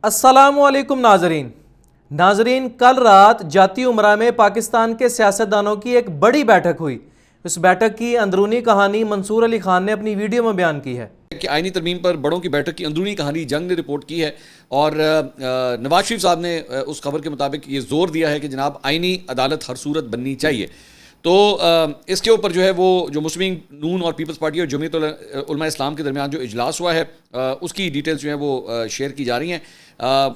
अस्सलामुअलैकुम नाजरीन, कल रात जाती उमरा में पाकिस्तान के सियासतदानों की एक बड़ी बैठक हुई। इस बैठक की अंदरूनी कहानी मंसूर अली खान ने अपनी वीडियो में बयान की है कि आईनी तरमीम पर बड़ों की बैठक की अंदरूनी कहानी जंग ने रिपोर्ट की है और नवाज शरीफ साहब ने उस खबर के मुताबिक ये जोर दिया है कि जनाब आईनी अदालत हर सूरत बननी चाहिए। तो इसके ऊपर जो है वो जो मुस्लिम नून और पीपल्स पार्टी और जमीयत उलमा इस्लाम के दरमियान जो इजलास हुआ है उसकी डिटेल्स जो है वो शेयर की जा रही हैं।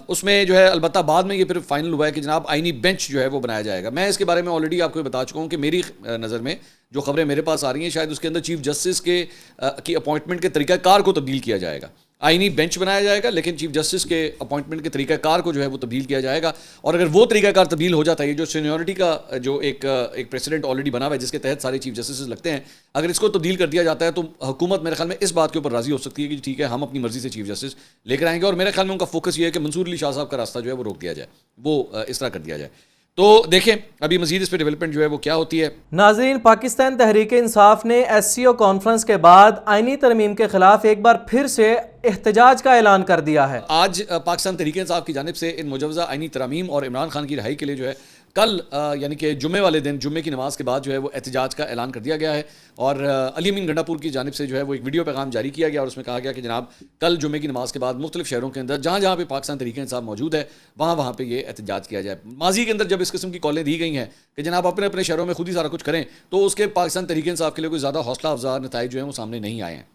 उसमें जो है अलबत्ता बाद में ये फिर फाइनल हुआ है कि जनाब आईनी बेंच जो है वो बनाया जाएगा। मैं इसके बारे में ऑलरेडी आपको बता चुका हूँ कि मेरी नज़र में जो खबरें मेरे पास आ रही हैं शायद उसके अंदर चीफ जस्टिस की अपॉइंटमेंट के तरीक़ाकार को तब्दील किया जाएगा। आईनी बेंच बनाया जाएगा लेकिन चीफ जस्टिस के अपॉइंटमेंट के तरीक़ाकार को जो है वो तब्दील किया जाएगा। और अगर वो तरीक़ाकार तब्दील हो जाता है, ये जो सीनियरिटी का जो एक प्रेसिडेंट ऑलरेडी बना हुआ है जिसके तहत सारे चीफ जस्टिस लगते हैं, अगर इसको तब्दील कर दिया जाता है तो हुकूमत मेरे ख्याल में इस बात के ऊपर राजी हो सकती है कि ठीक है हम अपनी मर्जी से चीफ जस्टिस लेकर आएंगे। और मेरे ख्याल में उनका फोकस ये है कि मंसूर अली शाह साहब का रास्ता जो है वो रोक दिया जाए, वो इस तरह कर दिया जाए। तो देखें अभी मजीद इस पर डेवलपमेंट जो है वो क्या होती है। नाजरीन, पाकिस्तान तहरीक इंसाफ ने SCO कॉन्फ्रेंस के बाद आईनी तरमीम के खिलाफ एक बार फिर से एहतजाज का ऐलान कर दिया है। आज पाकिस्तान तहरीक इंसाफ की जानिब से इन मुजवजा आईनी तरमीम और इमरान खान की रिहाई के लिए जो है कल यानी कि जुम्मे वाले दिन जुम्मे की नमाज के बाद जो है वो एहतजाज का ऐलान कर दिया गया है। और अली अमीन गंडापुर की जानिब से जो है वो एक वीडियो पैगाम जारी किया गया और उसमें कहा गया कि जनाब कल जुम्मे की नमाज के बाद मुख्तलिफ शहरों के अंदर जहाँ जहाँ पे पाकिस्तान तहरीक इंसाफ मौजूद है वहाँ पे ये एहतजाज किया जाए। माजी के अंदर जब इस किस्म की कॉलें दी गई हैं कि जनाब अपने अपने शहरों में खुद ही सारा कुछ करें, तो उसके पाकिस्तान तहरीक इंसाफ के लिए कोई ज़्यादा हौसला अफजा नताइज जो है वो सामने नहीं आए हैं।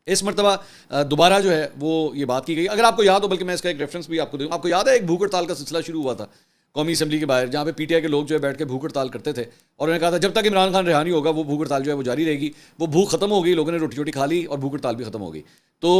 इस मरतबा दोबारा जो है वो ये बात की गई। अगर आपको याद हो, बल्कि मैं इसका एक रेफरेंस भी आपको दूँ, आपको याद है एक भूख हड़ताल का सिलसिला शुरू हुआ था कौमी असम्बली के बाहर, जहाँ पे PTI के लोग जो है बैठ के भूख हड़ताल करते थे और उन्होंने कहा था जब तक इमरान खान रिहा नहीं होगा वो भूख हड़ताल जो है वो जारी रहेगी। वो भूख खत्म हो गई, लोगों ने रोटी चोटी खा ली और भूख हड़ताल भी खत्म हो गई। तो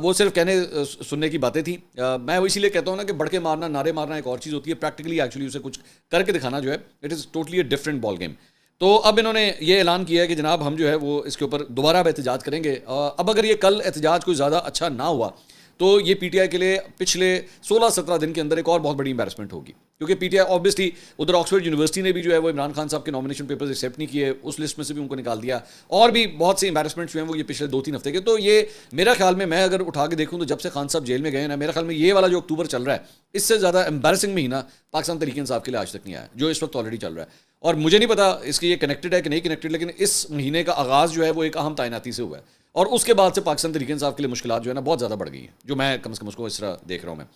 वो सिर्फ कहने सुनने की बातें थी। मैं वो इसीलिए कहता हूँ ना कि बढ़ के मारना, नारे मारना एक और चीज़ होती है, प्रैक्टिकली एक्चुअली उसे कुछ करके दिखाना जो है it is totally a different ball game. तो अब इन्होंने ये ऐलान किया है कि जनाब हम जो है वो इसके ऊपर दोबारा अब एहतजाज करेंगे। अब अगर ये कल एहतजाज कोई ज़्यादा अच्छा ना हुआ तो ये PTI के लिए पिछले 16-17 दिन के अंदर एक और बहुत बड़ी एम्बैरसमेंट होगी, क्योंकि PTI ऑब्वियसली उधर ऑक्सफोर्ड यूनिवर्सिटी ने भी जो है वो इमरान खान साहब के नॉमिनेशन पेपर्स एक्सेप्ट नहीं किए, उस लिस्ट में से भी उनको निकाल दिया। और भी बहुत से एम्बैरसमेंट्स जो हैं वो ये पिछले 2-3 हफ्ते के। तो ये मेरा ख्याल में, मैं अगर उठा के देखूँ तो जब से खान साहब जेल में गए ना, मेरा ख्याल में ये वाला जो अक्टूबर चल रहा है इससे ज़्यादा एम्बैरसिंग महीना पाकिस्तान तहरीक इंसाफ के लिए आज तक नहीं आया, जो इस वक्त ऑलरेडी चल रहा है। और मुझे नहीं पता इसकी ये कनेक्टेड है कि नहीं कनेक्टेड, लेकिन इस महीने का आगाज़ जो है वो एक अहम तैनाती से हुआ है और उसके बाद से पाकिस्तान तहरीक इंसाफ के लिए मुश्किलात जो है ना बहुत ज़्यादा बढ़ गई हैं, जो मैं कम से कम उसको इस तरह देख रहा हूँ मैं।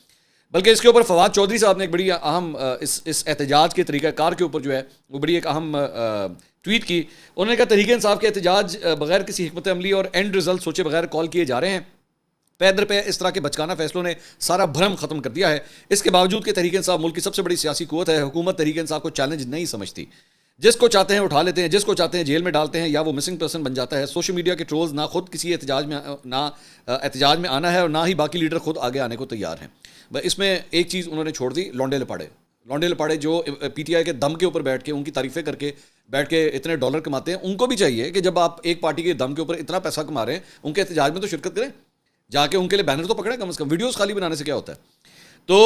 बल्कि इसके ऊपर फवाद चौधरी साहब ने एक बड़ी अहम इस एहतजाज के तरीक़ाकार के ऊपर जो है वो बड़ी एक अहम ट्वीट की। उन्होंने कहा तहरीक इंसाफ के एहतजाज बगैर किसी हिकमत अमली और एंड रिजल्ट सोचे बगैर कॉल किए जा रहे हैं। पैदर पे इस तरह के बचकाना फैसलों ने सारा भ्रम खत्म कर दिया है। इसके बावजूद कि तहरीक इंसाफ मुल्क की सबसे बड़ी सियासी कुव्वत है, हुकूमत तहरीक इंसाफ को चैलेंज नहीं समझती। जिसको चाहते हैं उठा लेते हैं, जिसको चाहते हैं जेल में डालते हैं या वो मिसिंग पर्सन बन जाता है। सोशल मीडिया के ट्रोल्स ना खुद किसी एहतजाज में आना है और ना ही बाकी लीडर खुद आगे आने को तैयार हैं। इसमें एक चीज़ उन्होंने छोड़ दी, लौंडे लपाड़े जो PTI के दम के ऊपर बैठ के उनकी तारीफ़ें करके बैठ के इतने डॉलर कमाते हैं। उनको भी चाहिए कि जब आप एक पार्टी के दम के ऊपर इतना पैसा कमा रहे हैं उनके एहतजाज में तो शिरकत करें, जाके उनके लिए बैनर तो पकड़ें कम से कम। वीडियोस खाली बनाने से क्या होता है। तो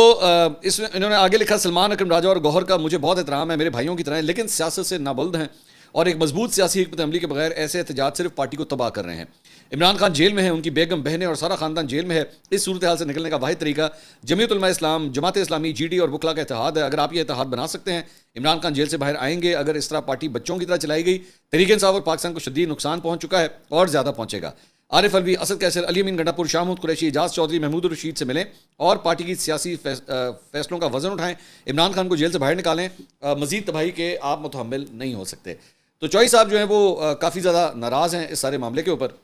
इसमें इन्होंने आगे लिखा, सलमान अकरम राजा और गौहर का मुझे बहुत एहतराम है, मेरे भाइयों की तरह हैं, लेकिन सियासत से नाबुल्द हैं और एक मजबूत सियासी हिकमत अमली के बगैर ऐसे एहतजाज सिर्फ पार्टी को तबाह कर रहे हैं। इमरान खान जेल में है, उनकी बेगम, बहनें और सारा खानदान जेल में है। इस सूरत हाल से निकलने का वाहिद तरीका जमीयत उलमा इस्लाम, जमात इस्लामी, GD और बुकला का इत्तेहाद है। अगर आप ये इत्तेहाद बना सकते हैं, इमरान खान जेल से बाहर आएंगे। अगर इस तरह पार्टी बच्चों की तरह चलाई गई, तहरीक इंसाफ और पाकिस्तान को शदीद नुकसान पहुंच चुका है और ज़्यादा पहुंचेगा। आरिफ अलवी, असद कैसर, अली अमीन गंडापुर, शाह महमूद कुरैशी, एजाज चौधरी, महमूद रशीद से मिलें और पार्टी की सियासी फैसलों का वजन उठाएं। इमरान खान को जेल से बाहर निकालें, मजीद तबाही के आप मुतहम्मिल नहीं हो सकते। तो चौधरी साहब जो है वो काफ़ी ज़्यादा नाराज़ हैं इस सारे मामले के ऊपर।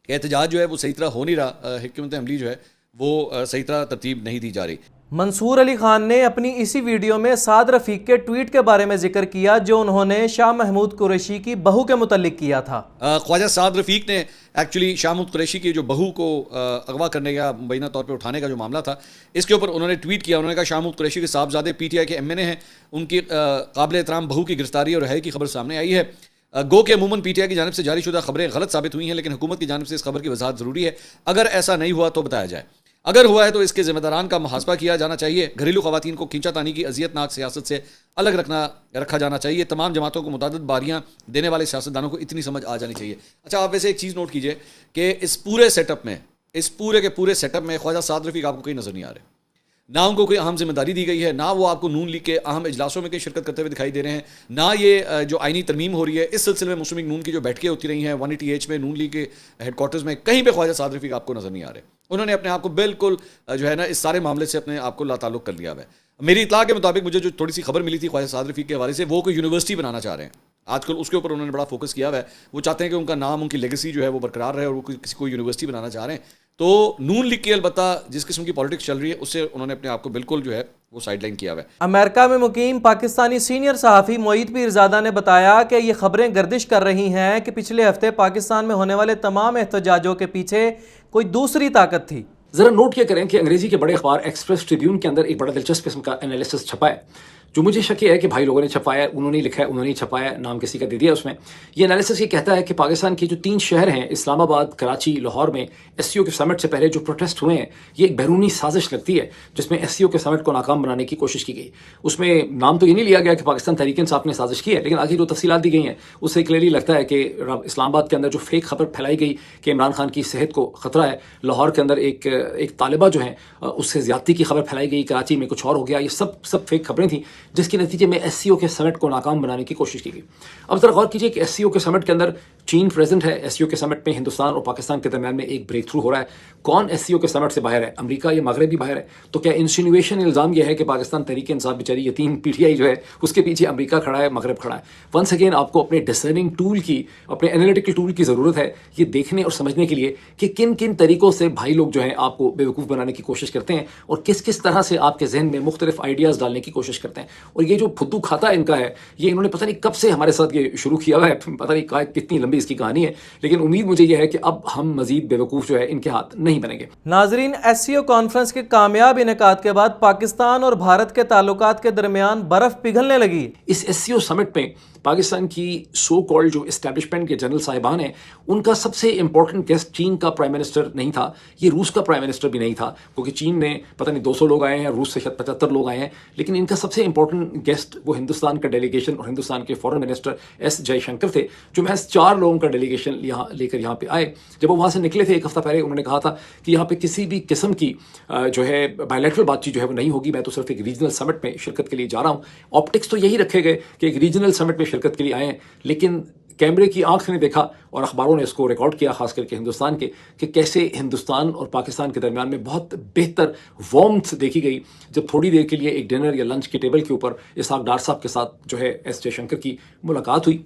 एहतजाज जो है वो सही तरह हो नहीं रहा, हिकमत अमली जो है वो सही तरह तरतीब नहीं दी जा रही। मंसूर अली खान ने अपनी इसी वीडियो में साद रफ़ीक के ट्वीट के बारे में जिक्र किया जो उन्होंने शाह महमूद कुरैशी की बहू के मुतल्लिक किया था। ख्वाजा साद रफ़ीक ने एक्चुअली शाह महमूद कुरैशी की जो बहू को अगवा करने या मुबैना तौर पर उठाने का जो मामला था, इसके ऊपर उन्होंने ट्वीट किया। उन्होंने कहा शाह महमूद कुरैशी के साहबजादे PTI के MNA हैं, उनकी काबिल एहतराम बहू की गिरफ्तारी और रिहाई की खबर सामने आई है। गो के अमूमन PTI की जानिब से जारी शुदा खबरें गलत साबित हुई हैं, लेकिन हुकूमत की जानिब से इस खबर की वजाहत ज़रूरी है। अगर ऐसा नहीं हुआ तो बताया जाए, अगर हुआ है तो इसके जिम्मेदारान का मुहासबा किया जाना चाहिए। घरेलू खवातीन को खींचातानी की अजियतनाक सियासत से अलग रखा जाना चाहिए। तमाम जमातों को मुतादिद बारियाँ देने वाले सियासतदानों को इतनी समझ आ जानी चाहिए। अच्छा, आप वैसे एक चीज़ नोट कीजिए कि इस पूरे सेटअप में ख्वाजा साद रफ़ीक आपको कहीं नज़र नहीं आ रहे। ना उनको कोई अहम जिम्मेदारी दी गई है, ना वो आपको नून लीग के अहम इजलासों में कहीं शिरकत करते हुए दिखाई दे रहे हैं, ना ये जो आईनी तरमीम हो रही है इस सिलसिले में मुस्लिम लीग नून की जो बैठकें होती रही हैं 180H में नून लीग के हेडक्वार्टर्स में, कहीं पे ख्वाजा साद रफीक आपको नजर नहीं आ रहे। उन्होंने अपने आप को बिल्कुल जो है ना इस सारे मामले से अपने आप को लाताल्लुक कर लिया है। मेरी इतला के मुताबिक मुझे जो थोड़ी सी खबर मिली थी ख्वाजा साद रफीक के हवाले से, वो कोई यूनिवर्सिटी बनाना चाह रहे हैं आजकल, उसके ऊपर उन्होंने बड़ा फोकस किया हुआ है। वो चाहते हैं कि उनका नाम, उनकी लेगेसी जो है वो बरकरार रहे और वो किसी को यूनिवर्सिटी बनाना चाह रहे हैं। तो नून लीग की अलबत्ता जिस किस्म की पॉलिटिक्स चल रही है उससे उन्होंने अपने आप को बिल्कुल जो है वो साइडलाइन किया हुआ है। अमेरिका में मुकीम पाकिस्तानी सीनियर सहाफ़ी मोईद पीरज़ादा ने बताया कि ये खबरें गर्दिश कर रही हैं कि पिछले हफ्ते पाकिस्तान में होने वाले तमाम एहतजाजों के पीछे कोई दूसरी ताकत थी। जरा नोट किया करें कि अंग्रेजी के बड़े अखबार एक्सप्रेस ट्रिब्यून के अंदर एक बड़ा दिलचस्प किस्म का एनालिसिस छपा है, जो मुझे शक है कि भाई लोगों ने छपाया, उन्होंने लिखा है, उन्होंने ही छपाया, नाम किसी का दे दिया उसमें। ये एनालिसिस ये कहता है कि पाकिस्तान के जो 3 शहर हैं, इस्लामाबाद, कराची, लाहौर में एससीओ के समिट से पहले जो प्रोटेस्ट हुए हैं, ये एक बैरूनी साजिश लगती है जिसमें एससीओ के समिट को नाकाम बनाने की कोशिश की गई। उसमें नाम तो ये नहीं लिया गया कि पाकिस्तान तहरीक इंसाफ ने साजिश की है, लेकिन आगे जो तफसीलात दी गई हैं उससे क्लियरली लगता है कि इस्लामाबाद के अंदर जो फेक खबर फैलाई गई कि इमरान खान की सेहत को खतरा है, लाहौर के अंदर एक तालिबा जो है उससे ज्यादती की खबर फैलाई गई, कराची में कुछ और हो गया, ये सब फेक खबरें थी जिसके नतीजे में एससीओ के समिट को नाकाम बनाने की कोशिश की गई। अब जरा गौर कीजिए कि एससीओ के समिट के अंदर चीन प्रेजेंट है। एससीओ के समिट में हिंदुस्तान और पाकिस्तान के दरमियान में एक ब्रेक थ्रू हो रहा है। कौन एससीओ के समिट से बाहर है? अमेरिका या मगरब भी बाहर है। तो क्या इंसिनुएशन, इल्जाम यह है कि पाकिस्तान तहरीक इंसाफ बेचारी यतीम पीटीआई जो है उसके पीछे अमेरिका खड़ा है, मगरब खड़ा है? वंस अगेन आपको अपने डिसर्निंग टूल की, अपने एनालिटिकल टूल की जरूरत है ये देखने और समझने के लिए कि किन किन तरीकों से भाई लोग जो है आपको बेवकूफ़ बनाने की कोशिश करते हैं और किस किस तरह से आपके जहन में मुख्तलिफ आइडियाज़ डालने की कोशिश करते हैं। और ये जो फुद्दू खाता इनका है, ये इन्होंने पता नहीं कब से हमारे साथ ये शुरू किया हुआ है, पता नहीं कितनी लंबी इसकी कहानी है, लेकिन उम्मीद मुझे यह है कि अब हम मजीद बेवकूफ़ जो है इनके हाथ नहीं बनेंगे। नाजरीन, एससीओ कॉन्फ्रेंस के कामयाब इनेकाद के बाद पाकिस्तान और भारत के ताल्लुकात के दरमियान बर्फ पिघलने लगी। इस एससीओ समिट में पाकिस्तान की सो कॉल्ड जो एस्टेब्लिशमेंट के जनरल साहिबान हैं, उनका सबसे इंपॉर्टेंट गेस्ट चीन का प्राइम मिनिस्टर नहीं था, ये रूस का प्राइम मिनिस्टर भी नहीं था, क्योंकि चीन ने पता नहीं 200 लोग आए हैं, रूस से शायद 75 लोग आए हैं, लेकिन इनका सबसे इंपॉर्टेंट गेस्ट वो हिंदुस्तान का डेलीगेशन और हिंदुस्तान के फॉरेन मिनिस्टर एस जयशंकर थे, जो महज 4 लोगों का डेलीगेशन लेकर यहाँ पे आए। जब वो वहाँ से निकले थे एक हफ्ता पहले, उन्होंने कहा था कि यहाँ पे किसी भी किस्म की जो है बायलैटरल बातचीत जो है वो नहीं होगी, मैं तो सिर्फ एक रीजनल समिट में शिरकत के लिए जा रहा हूँ। ऑप्टिक्स तो यही रखे गए कि एक रीजनल समिट में शिरकत के लिए आए हैं, लेकिन कैमरे की आंख ने देखा और अखबारों ने इसको रिकॉर्ड किया, खास करके हिंदुस्तान के, कि कैसे हिंदुस्तान और पाकिस्तान के दरमियान में बहुत बेहतर वार्मथ देखी गई जब थोड़ी देर के लिए एक डिनर या लंच के टेबल के ऊपर इसहाक डार साहब के साथ जो है एस जयशंकर की मुलाकात हुई।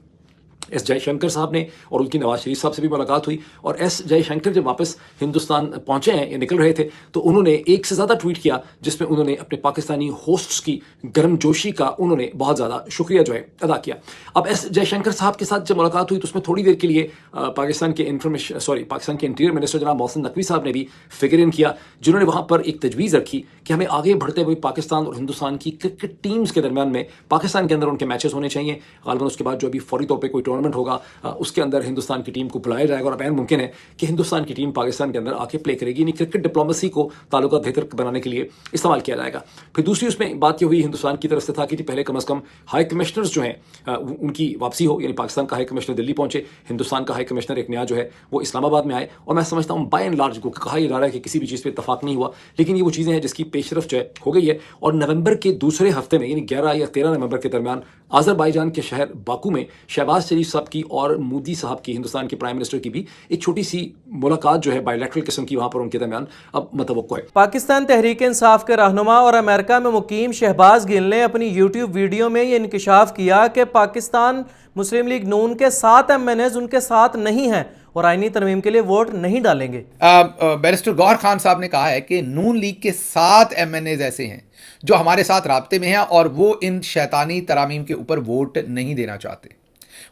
एस जयशंकर साहब ने और उनकी नवाज शरीफ साहब से भी मुलाकात हुई, और एस जयशंकर जब वापस हिंदुस्तान पहुंचे हैं या निकल रहे थे तो उन्होंने एक से ज़्यादा ट्वीट किया जिसमें उन्होंने अपने पाकिस्तानी होस्ट्स की गर्मजोशी का उन्होंने बहुत ज़्यादा शुक्रिया जो है अदा किया। अब एस जयशंकर साहब के साथ जब मुलाकात हुई तो उसमें थोड़ी देर के लिए पाकिस्तान के इंटीरियर मिनिस्टर जनाब मोहसिन नकवी साहब ने भी फिगर इन किया, जिन्होंने वहाँ पर एक तजवीज़ रखी कि हमें आगे बढ़ते हुए पाकिस्तान और हिंदुस्तान की क्रिकेट टीम्स के दरमियान में पाकिस्तान के अंदर उनके मैचेस होने चाहिए। गालिबन उसके बाद जो अभी फौरी तौर पर कोई टूर्नामेंट होगा उसके अंदर हिंदुस्तान की टीम को बुलाया जाएगा और अबैन मुमकिन है कि हिंदुस्तान की टीम पाकिस्तान के अंदर आके प्ले करेगी, यानी क्रिकेट डिप्लोमेसी को ताल्लुकात बेहतर बनाने के लिए इस्तेमाल किया जाएगा। फिर दूसरी उसमें बात ये हुई हिंदुस्तान की तरफ से था कि पहले कम अज़ कम हाई कमिश्नर्स जो हैं उनकी वापसी हो, यानी पाकिस्तान का हाई कमिश्नर दिल्ली पहुंचे, हिंदुस्तान का हाई कमिश्नर एक नया जो है वो इस्लामाबाद में आए। और मैं समझता हूँ बाय एंड लार्ज को कहा यह जा रहा है कि किसी भी चीज़ पर इतफाक नहीं हुआ, लेकिन ये वो चीज़ें हैं जिसकी पेशरफ जो है हो गई है। और नवंबर के दूसरे हफ्ते में यानी 11 या 13 नवंबर के दरमियान अज़रबैजान के शहर बाकू में शहबाज शरीफ साहब की और मोदी साहब की, हिंदुस्तान के प्राइम मिनिस्टर की भी एक छोटी सी मुलाकात जो है बायलैटरल किस्म की वहां पर उनके दरमियान अब मतवक्को है। पाकिस्तान तहरीक इंसाफ के रहनुमा और अमेरिका में मुकीम शहबाज गिल ने अपनी यूट्यूब वीडियो में ये इंकशाफ किया कि पाकिस्तान मुस्लिम लीग नून के 7 MNAs उनके साथ नहीं हैं और आईनी तरमीम के लिए वोट नहीं डालेंगे। बैरिस्टर गौहर खान साहब ने कहा है कि नून लीग के 7 MNAs ऐसे हैं जो हमारे साथ राब्ते में हैं और वो इन शैतानी तरामीम के ऊपर वोट नहीं देना चाहते।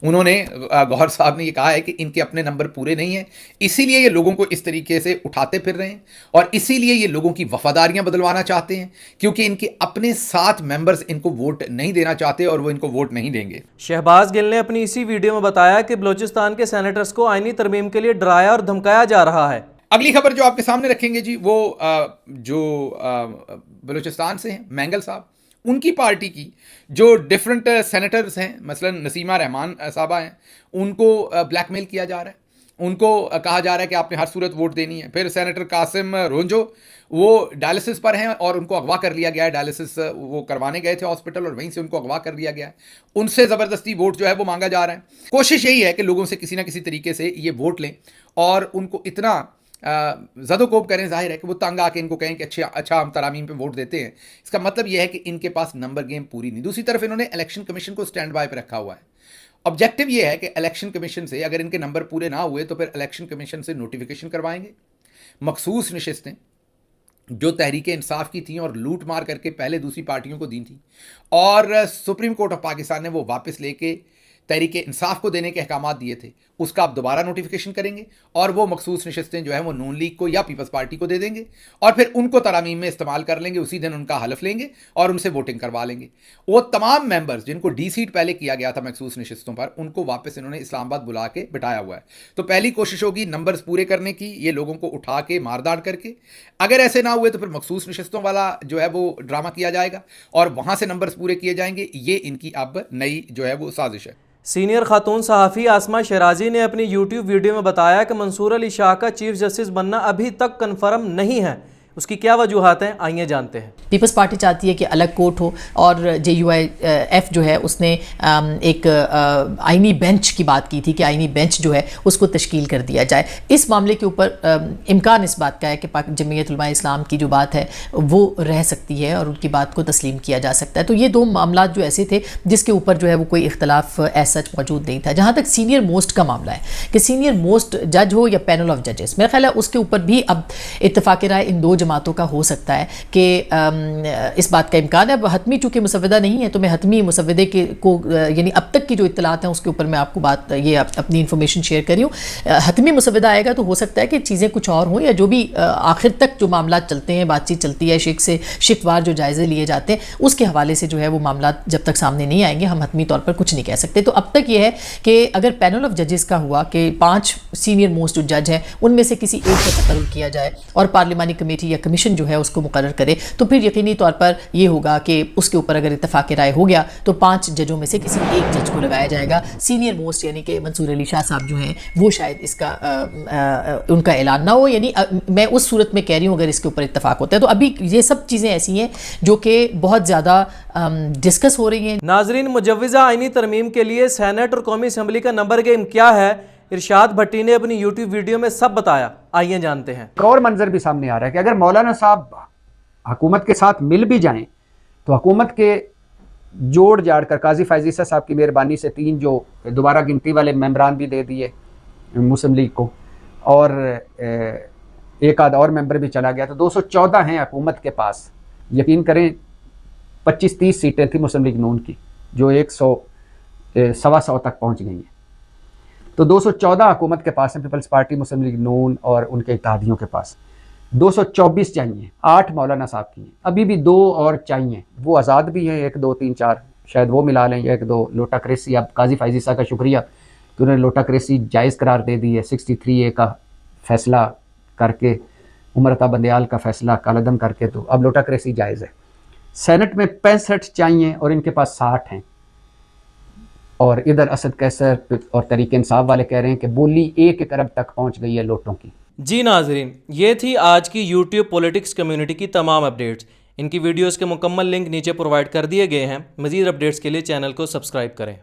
उन्होंने, गौहर साहब ने ये कहा है कि इनके अपने नंबर पूरे नहीं हैं, इसीलिए ये लोगों को इस तरीके से उठाते फिर रहे हैं और इसीलिए ये लोगों की वफादारियां बदलवाना चाहते हैं, क्योंकि इनके अपने 7 मेंबर्स इनको वोट नहीं देना चाहते और वो इनको वोट नहीं देंगे। शहबाज गिल ने अपनी इसी वीडियो में बताया कि बलूचिस्तान के सेनेटर्स को आईनी तरमीम के लिए डराया और धमकाया जा रहा है। अगली खबर जो आपके सामने रखेंगे जी, वो बलूचिस्तान से हैं मैंगल साहब, उनकी पार्टी की जो डिफरेंट सेनेटर्स हैं, मसलन नसीमा रहमान साहबा हैं, उनको ब्लैकमेल किया जा रहा है, उनको कहा जा रहा है कि आपने हर सूरत वोट देनी है। फिर सेनेटर कासिम रोंजो, वो डायलिसिस पर हैं और उनको अगवा कर लिया गया है। डायलिसिस वो करवाने गए थे हॉस्पिटल और वहीं से उनको अगवा कर लिया गया है। उनसे ज़बरदस्ती वोट जो है वो मांगा जा रहा है। कोशिश यही है कि लोगों से किसी ना किसी तरीके से ये वोट लें और उनको इतना ज़दोकोब करें, जाहिर है कि वो तंग आके इनको कहें कि अच्छा हम तरामीम पे वोट देते हैं। इसका मतलब यह है कि इनके पास नंबर गेम पूरी नहीं। दूसरी तरफ इन्होंने इलेक्शन कमीशन को स्टैंड बाय पे रखा हुआ है। ऑब्जेक्टिव ये है कि इलेक्शन कमीशन से अगर इनके नंबर पूरे ना हुए तो फिर इलेक्शन कमीशन से नोटिफिकेशन करवाएंगे। मखसूस नशिस्तें जो तहरीक इंसाफ की थी और लूट मार करके पहले दूसरी पार्टियों को दी थी और सुप्रीम कोर्ट ऑफ पाकिस्तान ने वो वापस लेके तहरीक इंसाफ को देने के अहकामात दिए थे, उसका आप दोबारा नोटिफिकेशन करेंगे और वो मखसूस नशिस्तें जो है वो नून लीग को या पीपल्स पार्टी को दे देंगे और फिर उनको तरामीम में इस्तेमाल कर लेंगे। उसी दिन उनका हलफ लेंगे और उनसे वोटिंग करवा लेंगे। वो तमाम मेंबर्स जिनको डी सीट पहले किया गया था मखसूस नशिस्तों पर, उनको वापस इन्होंने इस्लामाबाद बुला के बिठाया हुआ है। तो पहली कोशिश होगी नंबर्स पूरे करने की, ये लोगों को उठा के मारदार करके। अगर ऐसे ना हुए तो फिर मखसूस नशिस्तों वाला जो है वो ड्रामा किया जाएगा और वहाँ से नंबर्स पूरे किए जाएंगे। ये इनकी अब नई जो है वो साजिश है। सीनियर खातून सहाफ़ी आसमा शराजी ने अपनी यूट्यूब वीडियो में बताया कि मंसूर अली शाह का चीफ जस्टिस बनना अभी तक कन्फर्म नहीं है। उसकी क्या वजूहात हैं, आइए जानते हैं। पीपल्स पार्टी चाहती है कि अलग कोर्ट हो और JUIF जो है उसने एक आइनी बेंच की बात की थी कि आइनी बेंच जो है उसको तश्कील कर दिया जाए। इस मामले के ऊपर इम्कान इस बात का है कि जमीयत उलमा इस्लाम की जो बात है वो रह सकती है और उनकी बात को तस्लीम किया जा सकता है। तो ये दो मामला जो ऐसे थे जिसके ऊपर जो है वो कोई इख्तलाफ एज सच मौजूद नहीं था। जहाँ तक सीनियर मोस्ट का मामला है कि सीनियर मोस्ट जज हो या पैनल ऑफ जजेस, मेरा ख्याल है उसके ऊपर भी अब इत्तेफाक राय इन दो जमातों का हो सकता है कि इस बात का इम्कान है। अब हतमी चूँकि मुसव्वदा नहीं है तो मैं हतमी मुसव्वदे के को यानी अब तक की जो इत्तलात हैं उसके ऊपर मैं आपको बात ये अपनी इन्फॉर्मेशन शेयर कर रही हूँ। हतमी मुसव्वदा आएगा तो हो सकता है कि चीज़ें कुछ और हों या जो भी आखिर तक जो मामला चलते हैं, बातचीत चलती है, शिकवार जो जायज़े लिए जाते हैं उसके हवाले से जो है वो मामला जब तक सामने नहीं आएंगे हम हतमी तौर पर कुछ नहीं कह सकते। तो अब तक ये है कि अगर पैनल ऑफ जजेस का हुआ कि 5 सीनियर मोस्ट जो जज हैं उनमें से किसी एक का तकर्रुर किया जाए और पार्लिमानी कमेटी या कमीशन जो है उसको मुकर्रर करे तो फिर यकीनी तौर पर यह होगा कि उसके ऊपर अगर इत्तेफाक राय हो गया तो 5 जजों में से किसी एक जज को लगाया जाएगा। सीनियर मोस्ट यानी कि मंसूर अली शाह साहब जो हैं वो शायद इसका उनका ऐलान ना हो, यानी मैं उस सूरत में कह रही हूँ अगर इसके ऊपर इत्तेफाक होता है। तो अभी ये सब चीज़ें ऐसी हैं जो कि बहुत ज़्यादा डिस्कस हो रही हैं। नाजरीन, मुजव्वज़ा आईनी तरमीम के लिए सेनेट और कौमी असम्बली का नंबर गेम क्या है, इरशाद भट्टी ने अपनी यूट्यूब वीडियो में सब बताया। आइए जानते हैं। एक और मंजर भी सामने आ रहा है कि अगर मौलाना साहब हुकूमत के साथ मिल भी जाएं तो हुकूमत के जोड़ जाड़ कर काजी फैज़ ईसा साहब की मेहरबानी से 3 जो दोबारा गिनती वाले मेंबरान भी दे दिए मुस्लिम लीग को और एक आध और मेंबर भी चला गया, तो 214 हैं हुकूमत के पास। यकीन करें 25-30 सीटें थी मुस्लिम लीग नून की जो 100-125 तक पहुँच गई हैं। तो 214 हुकूमत के पास है, पीपल्स पार्टी, मुस्लिम लीग नून और उनके इत्तेहादियों के पास 224 चाहिए। 8 मौलाना साहब की हैं, अभी भी 2 और चाहिए। वो आज़ाद भी हैं, 1 2 3 4 शायद वो मिला लें, 1 2 लोटा क्रेसी। अब काजी फैज़ ईसा का शुक्रिया कि उन्होंने लोटा क्रेसी जायज़ करार दे दी है। 63A का फैसला करके, उमरता बंदयाल का फैसला कालदम करके, तो अब लोटा क्रेसी जायज़ है। सेनेट में 65 चाहिए और इनके पास 60 हैं। और इधर असद कैसर और तहरीक इंसाफ वाले कह रहे हैं कि बोली 1 अरब तक पहुंच गई है लोटों की। जी नाजरीन, ये थी आज की यूट्यूब पॉलिटिक्स कम्युनिटी की तमाम अपडेट्स। इनकी वीडियोस के मुकम्मल लिंक नीचे प्रोवाइड कर दिए गए हैं। मज़ीद अपडेट्स के लिए चैनल को सब्सक्राइब करें।